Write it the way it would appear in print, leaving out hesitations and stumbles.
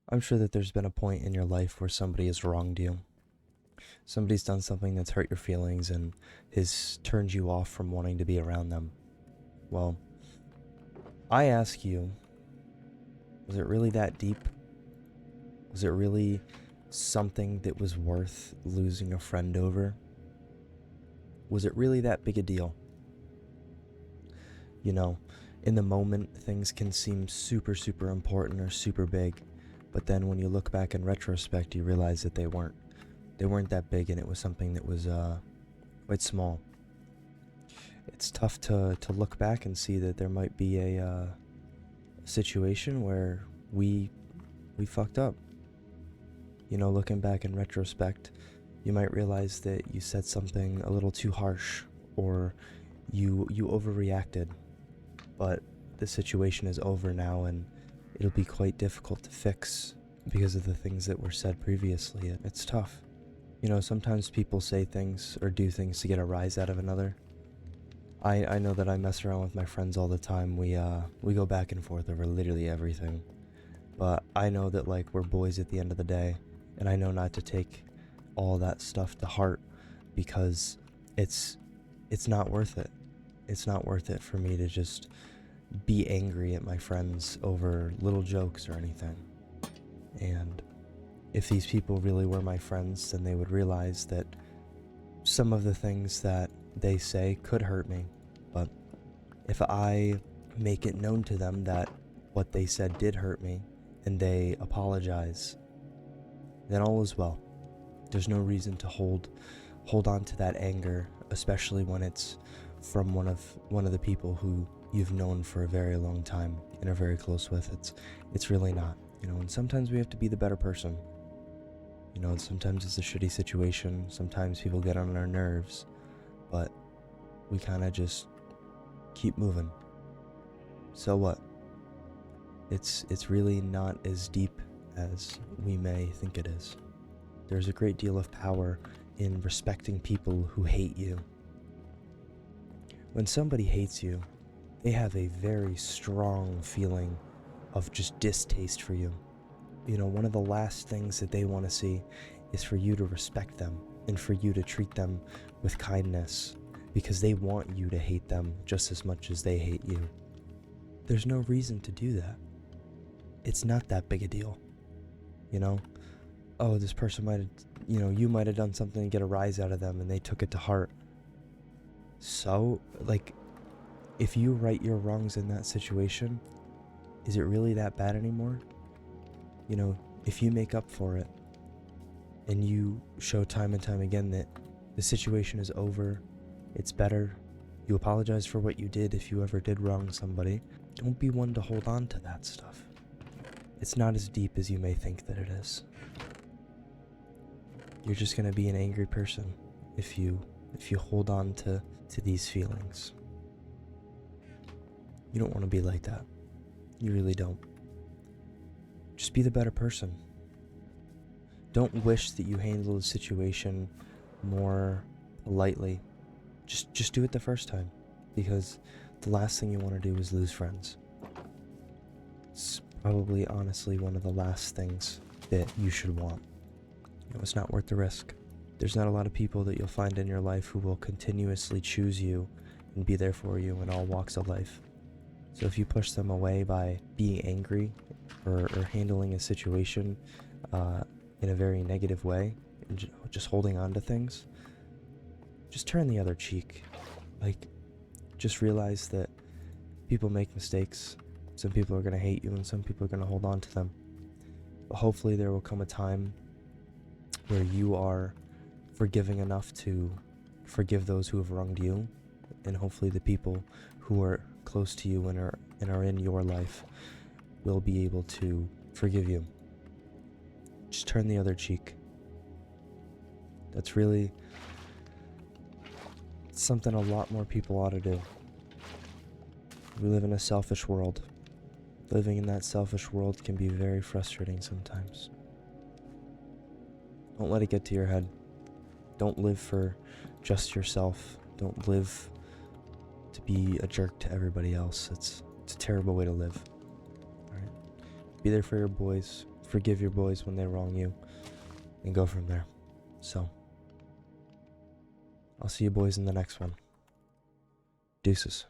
I'm sure that there's been a point in your life where somebody has wronged you. Somebody's done something that's hurt your feelings and has turned you off from wanting to be around them. Well, I ask you, was it really that deep? Was it really something that was worth losing a friend over? Was it really that big a deal? You know, in the moment, things can seem super, super important or super big, but then when you look back in retrospect, you realize that they weren't. They weren't that big, and it was something that was quite small. It's tough to look back and see that there might be a situation where we fucked up. You know, looking back in retrospect, you might realize that you said something a little too harsh, or you overreacted. But the situation is over now, and it'll be quite difficult to fix because of the things that were said previously. It's tough. You know, sometimes people say things or do things to get a rise out of another. I know that I mess around with my friends all the time. We go back and forth over literally everything. But I know that, like, we're boys at the end of the day, and I know not to take all that stuff to heart, because it's not worth it. It's not worth it for me to just be angry at my friends over little jokes or anything. And if these people really were my friends, then they would realize that some of the things that they say could hurt me. But if I make it known to them that what they said did hurt me, and they apologize, then all is well. There's no reason to hold on to that anger, especially when it's from one of the people who you've known for a very long time and are very close with. It's really not, you know. And sometimes we have to be the better person. You know, and sometimes it's a shitty situation. Sometimes people get on our nerves, but we kind of just keep moving. So what? It's really not as deep as we may think it is. There's a great deal of power in respecting people who hate you. When somebody hates you, they have a very strong feeling of just distaste for you. You know, one of the last things that they want to see is for you to respect them and for you to treat them with kindness, because they want you to hate them just as much as they hate you. There's no reason to do that. It's not that big a deal. You know, oh, this person might have, you know, you might have done something to get a rise out of them and they took it to heart. So, like, if you right your wrongs in that situation, is it really that bad anymore? You know, if you make up for it and you show time and time again that the situation is over, it's better, you apologize for what you did if you ever did wrong somebody, don't be one to hold on to that stuff. It's not as deep as you may think that it is. You're just going to be an angry person if you hold on to these feelings. You don't want to be like that. You really don't. Just be the better person. Don't wish that you handled the situation more politely. Just do it the first time, because the last thing you want to do is lose friends. It's probably honestly one of the last things that you should want. You know, it's not worth the risk. There's not a lot of people that you'll find in your life who will continuously choose you and be there for you in all walks of life. So if you push them away by being angry or handling a situation in a very negative way and just holding on to things, just turn the other cheek. Like, just realize that people make mistakes. Some people are going to hate you and some people are going to hold on to them. But hopefully there will come a time where you are forgiving enough to forgive those who have wronged you, and hopefully the people who are close to you and are in your life will be able to forgive you. Just turn the other cheek. That's really something a lot more people ought to do. We live in a selfish world. Living in that selfish world can be very frustrating sometimes. Don't let it get to your head. Don't live for just yourself. Don't live to be a jerk to everybody else. It's a terrible way to live. All right? Be there for your boys, forgive your boys when they wrong you, and go from there. So, I'll see you boys in the next one. Deuces.